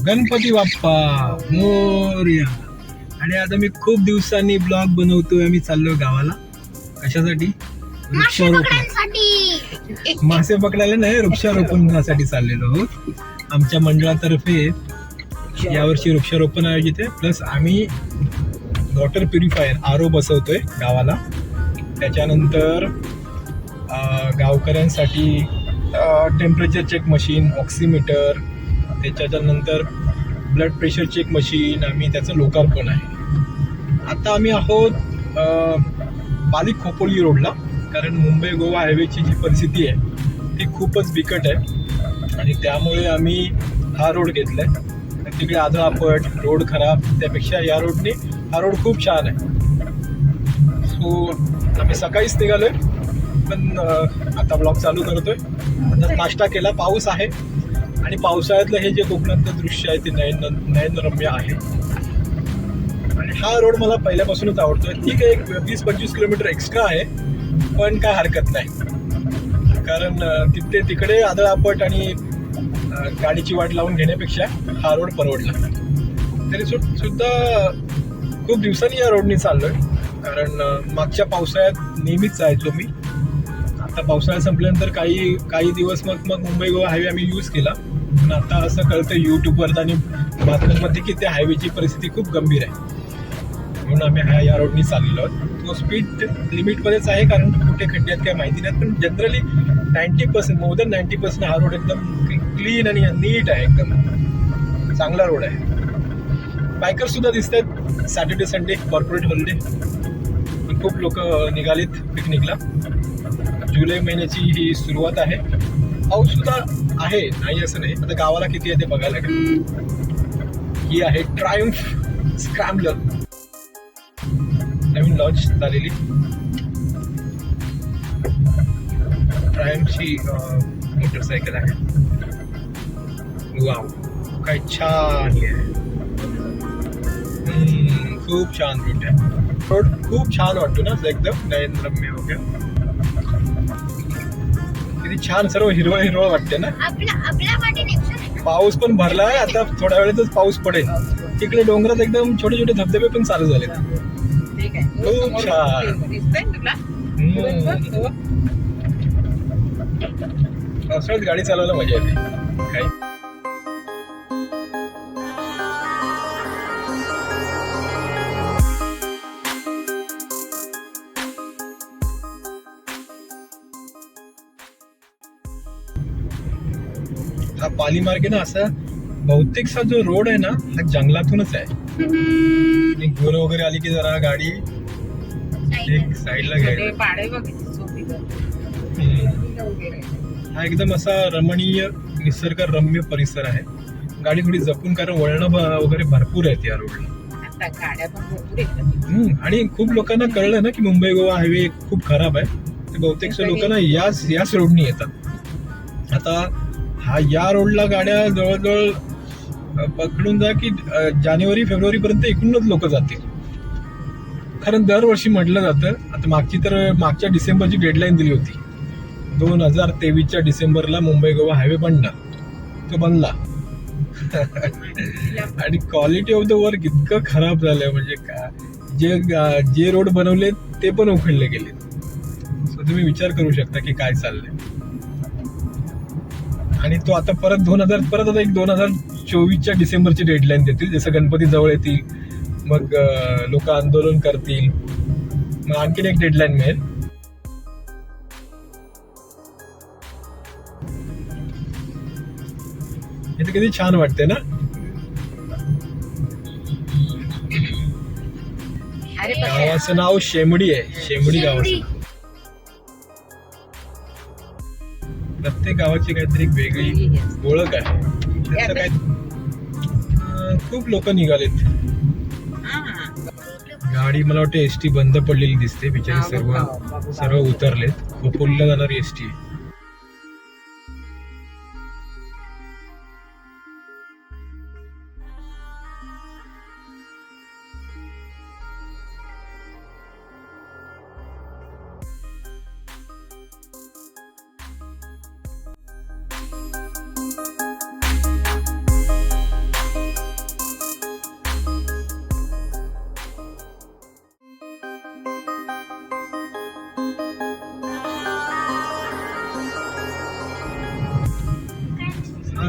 गणपती बाप्पा मोरया. आणि आता मी खूप दिवसांनी ब्लॉग बनवतोय. आम्ही चाललोय गावाला. कशासाठी? वृक्षारोपण. मासे पकडायला नाही, वृक्षारोपणासाठी चाललेलो आहोत. आमच्या मंडळातर्फे यावर्षी वृक्षारोपण आयोजित आहे. प्लस आम्ही वॉटर प्युरिफायर आरो बसवतोय गावाला. त्याच्यानंतर गावकऱ्यांसाठी टेम्परेचर चेक मशीन, ऑक्सिमीटर, त्याच्यानंतर ब्लड प्रेशर चेक मशीन, आम्ही त्याचं लोकार्पण आहे. आता आम्ही आहोत पाली खोपोली रोडला. कारण मुंबई गोवा हायवेची जी परिस्थिती आहे ती खूपच बिकट आहे आणि त्यामुळे आम्ही हा रोड घेतला आहे. तिकडे आदळापट रोड खराब, त्यापेक्षा या रोडने हा रोड खूप छान आहे. सो आम्ही सकाळीच निघालोय, पण आता ब्लॉग चालू करतोय. आता नाश्ता केला. पाऊस आहे आणि पावसाळ्यातलं हे जे कोकणातलं दृश्य आहे ते नयनरम्य आहे. आणि हा रोड मला पहिल्यापासूनच आवडतोय. ठीक आहे, एक 20-25 किलोमीटर एक्स्ट्रा आहे, पण काय हरकत नाही. कारण तिकडे आदळापट आणि गाडीची वाट लावून घेण्यापेक्षा हा रोड परवडला. तरी सुद्धा खूप दिवसांनी या रोडने चाललोय. कारण मागच्या पावसाळ्यात नेहमीच जायचो मी. आता पावसाळा संपल्यानंतर काही दिवस मग मुंबई गोवा हायवे आम्ही यूज केला. पण आता असं कळतं यूट्यूबवर आणि बातम्यांमध्ये की त्या हायवेची परिस्थिती खूप गंभीर आहे. म्हणून आम्ही या रोडनी चाललेलो आहोत. तो स्पीड लिमिटमध्येच आहे, कारण कुठे खड्ड्यात काय माहिती नाही. पण जनरली 90%, मोर दॅन 90% हा रोड एकदम क्लीन आणि नीट आहे. एकदम चांगला रोड आहे. बायकर सुद्धा दिसत आहेत. सॅटर्डे संडे कॉर्पोरेट हॉलिडे, खूप लोक निघालेत पिकनिकला. जुलै महिन्याची ही सुरुवात आहे. पाऊस सुद्धा आहे, नाही असं नाही. आता गावाला किती आहे ते बघायला लागेल. ही आहे ट्रायम्फ स्क्रॅम्बलर, नवीन लॉन्च झालेली ट्रायम्फची मोटरसायकल आहे. वाव, काय छान आहे. खूप छान रूट आहे. रोड खूप छान वाटतो ना एकदम नयनरम्य वगैरे. किती छान, सर्व हिरवळ हिरवळ वाटते ना. पाऊस पण भरलाय. आता थोड्या वेळेतच पाऊस पडेल. तिकडे डोंगरात एकदम छोटे छोटे धबधबे पण चालू झाले. खूप छान. पावसाळ्यात गाडी चालवायला मजा येते. काय हा पाली मार्ग आहे ना, असा बहुतेकसा जो रोड आहे ना हा जंगलातूनच आहे. आणि गुरं वगैरे आली की जरा गाडी एक साईडला घ्यायला. हा एकदम असा रमणीय निसर्गरम्य परिसर आहे. गाडी थोडी जपून, कारण वळणं वगैरे भरपूर आहेत या रोडला. आणि खूप लोकांना कळलं ना की मुंबई गोवा हायवे खूप खराब आहे. ते बहुतेकशा लोकांना याच रोडनी येतात. आता या रोडला गाड्या जवळजवळ पकडून जा की जानेवारी फेब्रुवारी पर्यंत इकडूनच लोक जातील. कारण दरवर्षी म्हटलं जातं. आता मागच्या डिसेंबरची डेडलाईन दिली होती. 2023च्या डिसेंबरला मुंबई गोवा हायवे बनणार. तो बनला. आणि क्वालिटी ऑफ द वर्क इतकं खराब झालंय, म्हणजे का जे रोड बनवले ते पण उखडले गेले. सो तुम्ही विचार करू शकता की काय चाललंय. आणि तो आता परत 2024च्या डिसेंबरची डेडलाईन देतील. जसं गणपती जवळ येतील मग लोक आंदोलन करतील, मग आणखीन एक डेडलाईन मिळेल. इथे किती छान वाटते ना. गावाचं नाव शेमडी आहे. शेमडी गावाचं. प्रत्येक गावाची काहीतरी एक वेगळी ओळख आहे. त्याचं काय खूप लोक निघालेत. गाडी मला वाटतं एसटी बंद पडलेली दिसते. बिचारे सर्व उतरलेत. खोपोलीला जाणारी एसटी आहे.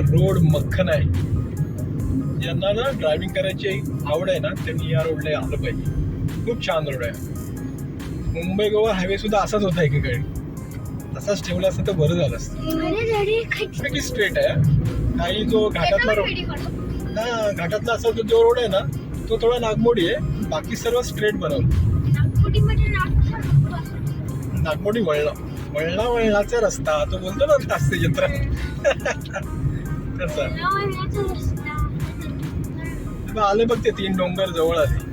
रोड मक्खन आहे. ज्यांना ना ड्रायव्हिंग करायची आवड आहे ना त्यांनी या रोडला आलं पाहिजे. खूप छान रोड आहे. मुंबई गोवा हायवे सुद्धा असाच होता एकेकाळी. तसाच ठेवला असतं तर बरं झालं असतं. स्ट्रेट आहे. काही जो घाटातला रोड हा घाटातला असा जो रोड आहे ना तो थोडा नागमोडी आहे. बाकी सर्व स्ट्रेट बनवलं. नागमोडी वळणाचा रस्ता तो बोलतो ना तास्ते जत्रा तसा. आले बघ ते 3 डोंगर जवळ आले.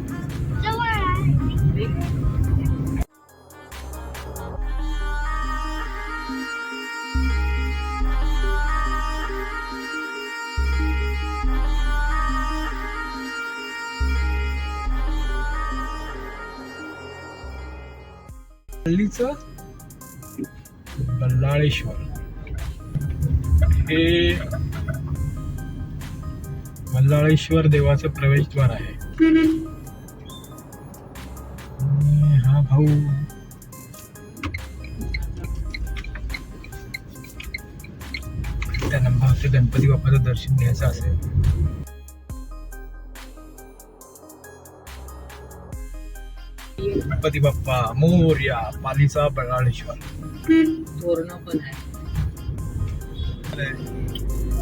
हल्लीचं बल्लाळेश्वर हे बल्लाळेश्वर देवाचं प्रवेशद्वार आहे. हा भाऊ त्यांना भावते गणपती बाप्पाचं दर्शन घ्यायचं असेल गणपती बाप्पा मोरया पालीचा बल्लाळेश्वर. तोरण पण आहे.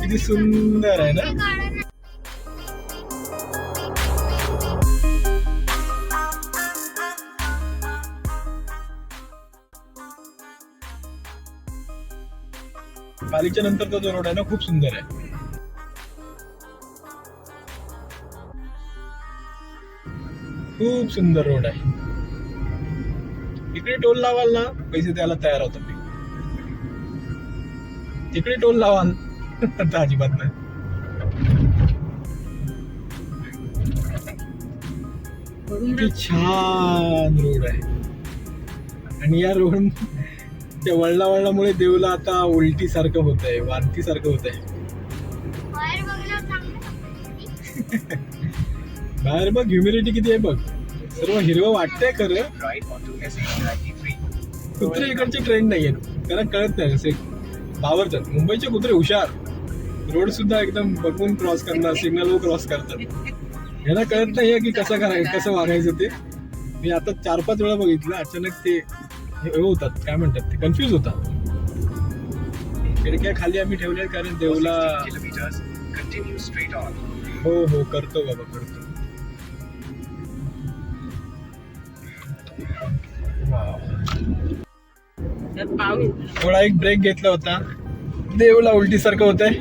किती सुंदर आहे ना. पालीच्या नंतरचा जो रोड आहे ना खूप सुंदर आहे. खूप सुंदर रोड आहे. इकडे टोल लावाल ना पैसे द्यायला तयार होतो मी. तिकडे टोल लावाल तर अजिबात नाही. किती छान रोड आहे. आणि या रोड त्या वळणामुळे देवला आता उलटी सारखं होत आहे. वांती सारखं होत आहे. बाहेर बघ ह्युमिडिटी किती आहे बघ. सर्व हिरवं वाटतंय खरं. कुत्रे इकडचे ट्रेंड नाहीये कारण कळत नाही. असे बावरतात. मुंबईचे कुत्रे हुशार. रोड सुद्धा एकदम बघून क्रॉस करणार. सिग्नल क्रॉस करतात. यांना कळत नाहीये की कसं करायचं कसं वागायचं ते. मी आता 4-5 वेळा बघितलं. अचानक ते हे होतात काय म्हणतात ते कन्फ्युज होतात. खिडक्या खाली आम्ही ठेवल्या कारण देवला हो करतो बाबा करतो. थोडा एक ब्रेक घेतला होता. देवला उलटी सारखं होत आहे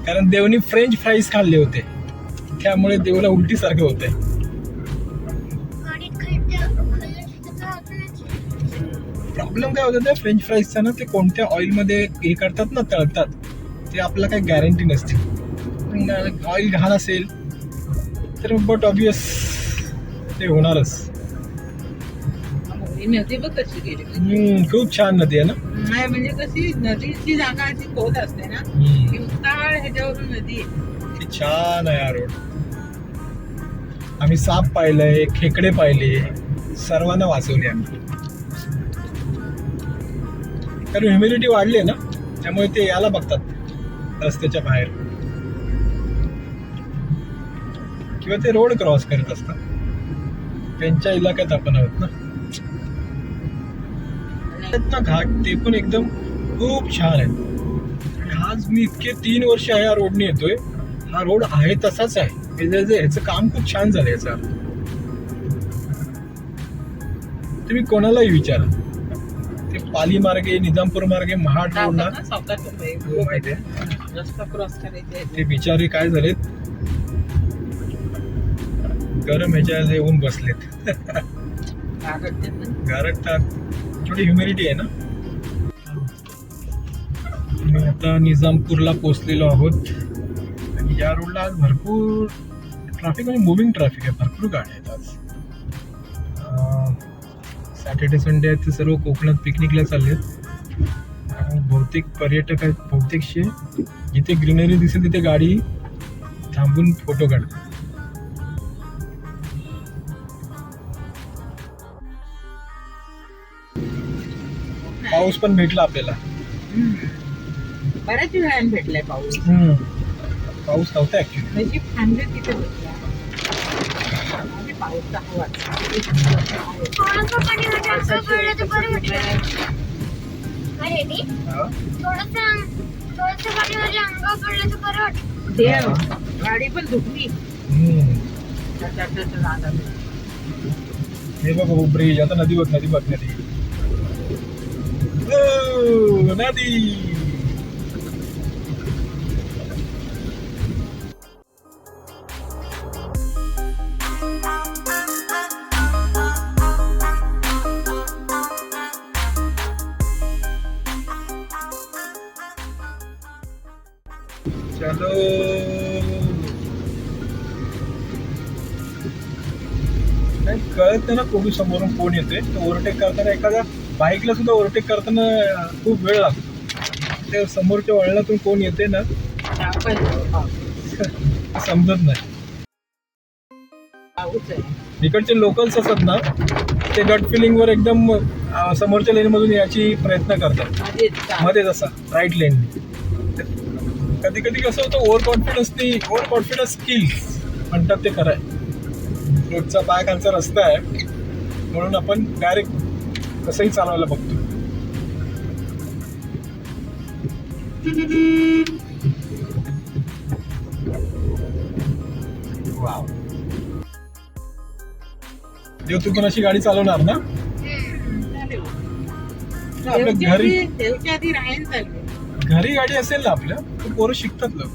कारण देवनी फ्रेंच फ्राईज खाल्ले होते त्यामुळे देवला उलटी सारखं होत आहे. प्रॉब्लेम काय होतं त्या फ्रेंच फ्राईजचा ना ते कोणत्या ऑइलमध्ये हे करतात ना तळतात ते आपल्याला काही गॅरंटी नसते. ऑइल घाण असेल तर बट ऑब्वियस ते होणारच. नदी बघ कशी गेली. खूप छान नदी आहे ना. नाही म्हणजे कशी नदीची जागा अशी खोल असते ना. उताळ ह्याच्यावरून नदी आहे. ती छान आहे हा रोड. आम्ही साप पाहिलंय खेकडे पाहिले. सर्वांना वाचवले आम्ही कारण ह्युमिडिटी वाढली आहे ना त्यामुळे ते याला बघतात रस्त्याच्या बाहेर किंवा ते रोड क्रॉस करत असतात. त्यांच्या इलाक्यात आपण आहोत ना. घाट ते पण एकदम खूप छान आहे. आणि आज मी इतके 3 वर्ष या रोडने येतोय. हा रोड आहे तसाच आहे. ह्याचं काम खूप छान झालं. याचा तुम्ही कोणालाही विचारा. ते पाली मार्गे निजामपूर मार्गे महाड रोड ना माहिती आहे रस्ता क्रॉस करायचे ते बिचारे काय झालेत गरम ह्याच्या येऊन बसलेत. गारटतात. थोडी ह्युमिडिटी आहे ना. मी आता निजामपूरला पोहोचलेलो आहोत. आणि या रोडला आज भरपूर ट्रॅफिक म्हणजे मुव्हिंग ट्रॅफिक आहे. भरपूर गाड्या आहेत आज. सॅटर्डे संडे आहेत ते सर्व कोकणात पिकनिकला चाललेत. बहुतेक पर्यटक आहेत. बहुतेकशे जिथे ग्रीनरी दिसेल तिथे गाडी थांबून फोटो काढतात. पाऊस पण भेटला आपल्याला. बऱ्याच वेळाने भेटलाय पाऊस. पाऊस नव्हता ऍक्च्युली. नशीब थांबले तिथे भेटला आणि पाऊसचा हवा गाडी पण धुकली. हे बघ ब्रिज, आता नदी बघ, नदी बघ, नदी. नदी. चलो नाही कळत नाही ना कोणी समोरून कोण येते. तर ओव्हरटेक करताना एखाद्या बाईकला सुद्धा ओव्हरटेक करताना खूप वेळ लागतो. ते समोरच्या वळणातून कोण येते ना समजत नाही. इकडचे लोकल्स असतात ना ते गट फिलिंग वर एकदम समोरच्या लेन मधून याची प्रयत्न करतात मध्येच असा राईट लेन. कधी कधी कसं होतं ओव्हर कॉन्फिडन्स स्किल्स म्हणतात ते खरं आहे. रोडचा पाय खालचा रस्ता आहे म्हणून आपण डायरेक्ट कसंही चालवायला बघतो. वाव. देव तू पण अशी गाडी चालवणार ना? आपल्या घरी गाडी असेल ना आपल्या तर पोरं शिकतात लोक.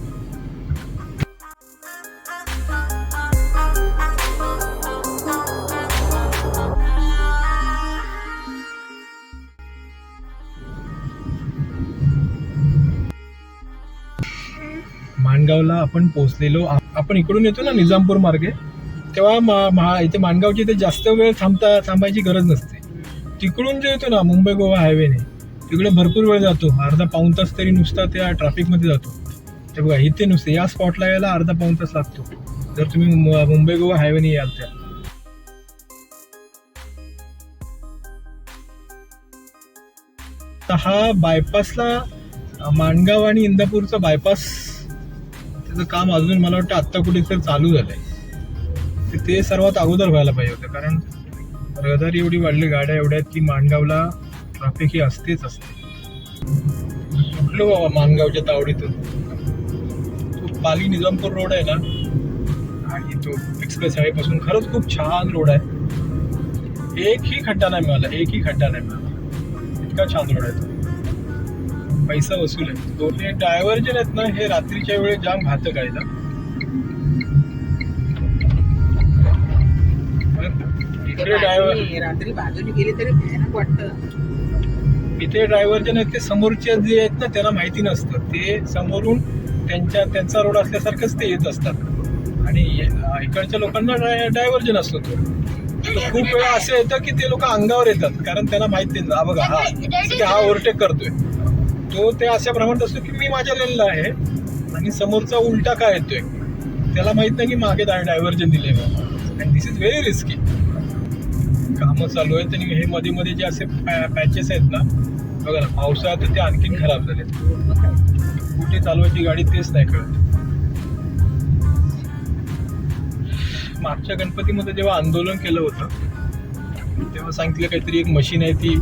माणगावला आपण पोहोचलेलो. आपण इकडून येतो ना निजामपूर मार्गे तेव्हा इथे माणगावची इथे जास्त वेळ थांबायची गरज नसते. तिकडून जे येतो ना मुंबई गोवा हायवेने तिकडे भरपूर वेळ जातो. अर्धा पाऊण तास तरी नुसता त्या ट्रॅफिकमध्ये जातो. ते बघा इथे नुसते या स्पॉटला यायला अर्धा पाऊण तास लागतो जर तुम्ही मुंबई गोवा हायवेने याल त्या. हा बायपासला माणगाव आणि इंदापूरचा बायपास त्याचं काम अजून मला वाटतं आत्ता कुठेतरी चालू झालंय. ते सर्वात अगोदर व्हायला पाहिजे होतं कारण रहदारी एवढी वाढली, गाड्या एवढ्या आहेत की माणगावला ट्रॅफिक ही असतेच असते. सुटलो बाबा माणगावच्या तावडीतून. तो पाली निजामपूर रोड आहे ना आणि तो एक्सप्रेस हायवे पासून खरंच खूप छान रोड आहे. एकही खड्डा नाही मिळाला, इतका छान रोड आहे तो. पैसा वसूल आहे. दोन्ही ड्रायव्हर जे आहेत ना हे रात्रीच्या वेळेस जाम घातक आहे ना. रात्री बाजूने गेली तरी भयानक वाटतं. इथे ड्रायव्हर जे आहेत ते समोरचे जे आहेत ना त्यांना माहिती नसतं. ते समोरून त्यांचा रोड असल्यासारखंच ते येत असतात आणि इकडच्या लोकांना डायव्हर्जन असतो तो. खूप वेळा असं येतं की ते लोक अंगावर येतात कारण त्यांना माहिती नाही. बघा हा ओव्हरटेक करतोय तो ते अशा प्रमाणात असतो की मी माझ्या लेनला आहे आणि समोरचा उलटा काय येतोय त्याला माहित नाही की मागे डायव्हर्जन दिलंय बाबा. And this is very risky. कामं चालू आहेत आणि हे मध्ये मध्ये जे असे पॅचेस आहेत ना बघा ना पावसाळ्यात ते आणखीन खराब झालेत. कुठे चालवायची गाडी तेच नाही कळत. मागच्या गणपतीमध्ये जेव्हा आंदोलन केलं होतं तेव्हा सांगितलं काहीतरी एक मशीन आहे ती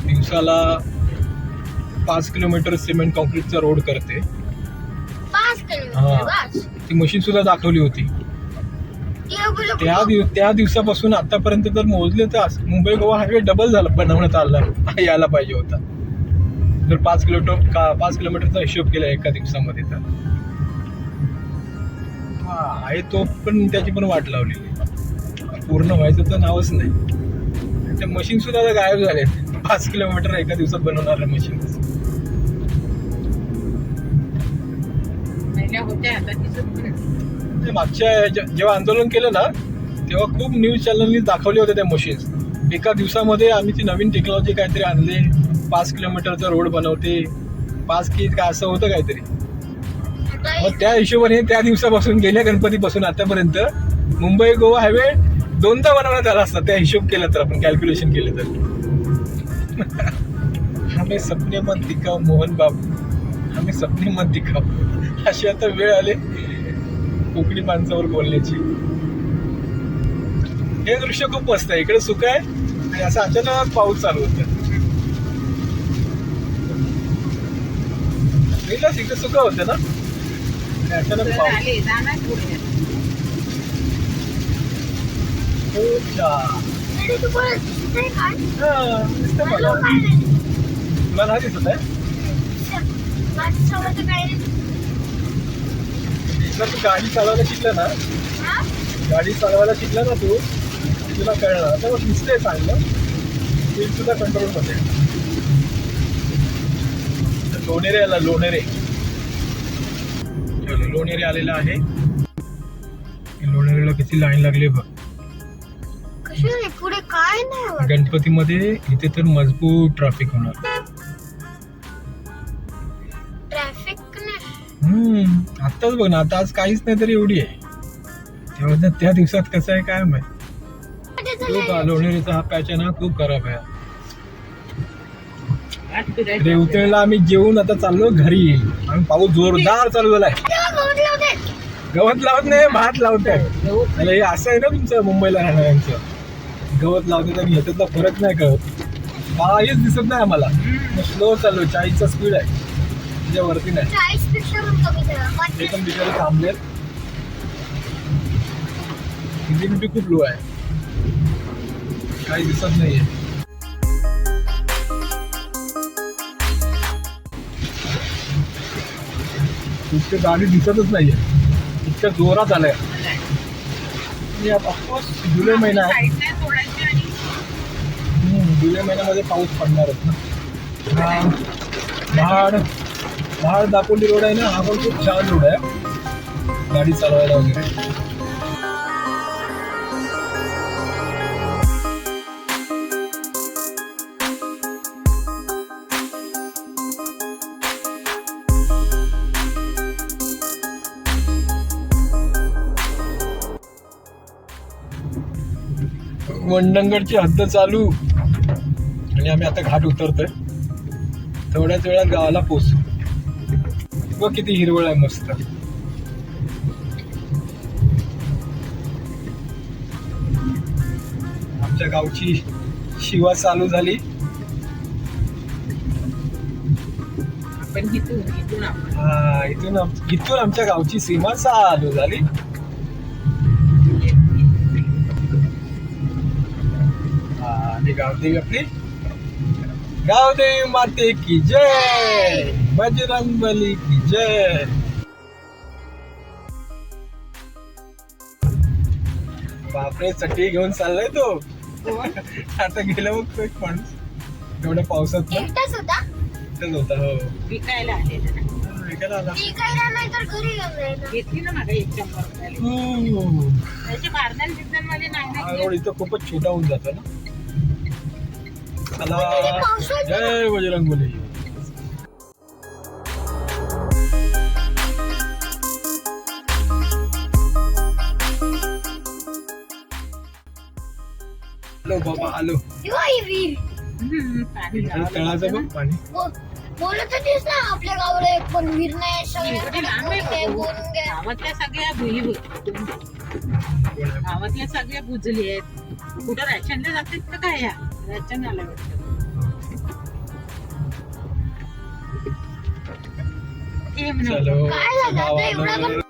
दिवसाला 5 किलोमीटर सिमेंट कॉन्क्रीटचा रोड करते. ती मशीन सुद्धा दाखवली होती. त्या दिवसापासून आतापर्यंत जर मोजले तर मुंबई गोवा हायवे डबल झाला बनवण्यात आला यायला पाहिजे होता जर 5 किलोमीटरचा हिशोब केला एका दिवसामध्ये. तर आहे तो पण त्याची पण वाट लावलेली. पूर्ण व्हायचं तर नावच नाही. ते मशीन सुद्धा गायब झाले. 5 किलोमीटर एका दिवसात बनवणारे मशीन मागच्या जेव्हा आंदोलन केलं ना तेव्हा खूप न्यूज चॅनलनी दाखवले होते त्या मशीन्स. एका दिवसामध्ये आम्ही ती नवीन टेक्नॉलॉजी काहीतरी आणले 5 किलोमीटरचा रोड बनवते 5 की काय असं होतं काहीतरी. मग त्या हिशोबाने त्या दिवसापासून गेल्या गणपतीपासून आतापर्यंत मुंबई गोवा हायवे 2दा बनवण्यात आला असता त्या हिशोब केला तर आपण कॅल्क्युलेशन केलं तर. हमें सपने मत दिखाओ मोहन बाबू आम्ही सपने मत दिखाव अशी आता वेळ आली कोकणी माणसावर बोलण्याची. हे दृश्य खूप मस्त आहे. इकडे सुक आहे आणि असं अचानक पाऊस चालू होतं. इकडे सुक होतं ना आणि अचानक पाऊस. आले जाणार पुढे. खूप छान. हा, दिसतंय मला. तुला नाही दिसत आहे? एकदा तू गाडी चालवायला शिकला ना, गाडी चालवायला शिकला ना तू, तुला कळणार. आता मग दिसतंय चांगलं, स्पीड सुद्धा कंट्रोल मध्ये. लोणेरे आला, लोणेरे. लोणेरे आलेला आहे. लोणेरेला किती लाईन लागली बघ. पुढे काय नाही. गणपतीमध्ये इथे तर मजबूत ट्रॅफिक होणार. ट्रॅफिक आताच बघ ना, आता आज काहीच नाही तरी एवढी आहे. तेव्हा त्या दिवसात कसं आहे काय माहिती. लोणेरेचा हा पॅच आहे ना खूप खराब आहे. रेवतळला आम्ही जेवून आता चाललो घरी आणि पाऊस जोरदार चालू झालाय. गवत लावत नाही, भात लावताय. हे असं आहे ना तुमचं मुंबईला राहणाऱ्यांचं. गवत लावतात आणि ह्याच्यातला फरक नाही कळत. काहीच दिसत नाही आम्हाला. स्लो चालू, 40चा स्पीड आहे, त्याच्यावरती नाही. 40 पेक्षा कमी. एकदम बिचारे थांबलेत. व्हिजिबिलिटी खूप लो आहे, काही दिसत नाहीये. इतकं गाडी दिसतच नाहीये, इतक्या जोरात आलंय. जुलै महिना आहे. जुलै महिन्यामध्ये पाऊस पडणारच ना. महाड दापोली रोड आहे ना, हा पण खूप छान रोड आहे गाडी चालवायला वगैरे. मंडणगडची हद्द चालू आणि आम्ही आता घाट उतरतोय. थोड्याच वेळात गावाला पोहोचू. बघ किती हिरवळ आहे मस्त. आमच्या गावची शिवा चालू झाली. आपण इथून हा, इथून आमच्या गावची सीमा चालू झाली. गावदेवी आपली, गावदेवी माते की जय, बजरंग बली की जय. बापरे, चटई घेऊन चाललाय तो. आता गेला बघ तो एक माणूस एवढ्या पावसात. एकटाच होता. होता हो, विकायला आले विकायला आला. विकायला नाही तर घरी घेऊन जायला. घेतली ना माझ्या 100 त्याची मारणार सीझन मध्ये हा नाही. रोड इथं खूपच छोटा होऊन जातो ना. चला, जय बजरंग बली. आलो बाबा, आलो. तळाचं बघ पाणी. बोलत होतीस ना आपल्या गावाला एक पण विहीर नाही. इकडे लांब आहे बोलून घ्या. गावातल्या सगळ्या गावातल्या सगळ्या बुजली आहेत. कुठं रॅशनला जातात का काय? रॅशन आलं वाटतं. चलो, काय झालं आता एवढा गावाला.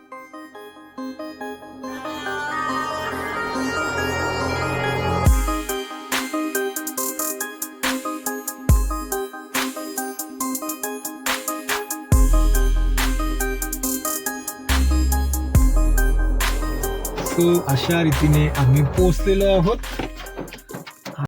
सो अशा रीतीने आम्ही पोहोचलेलो आहोत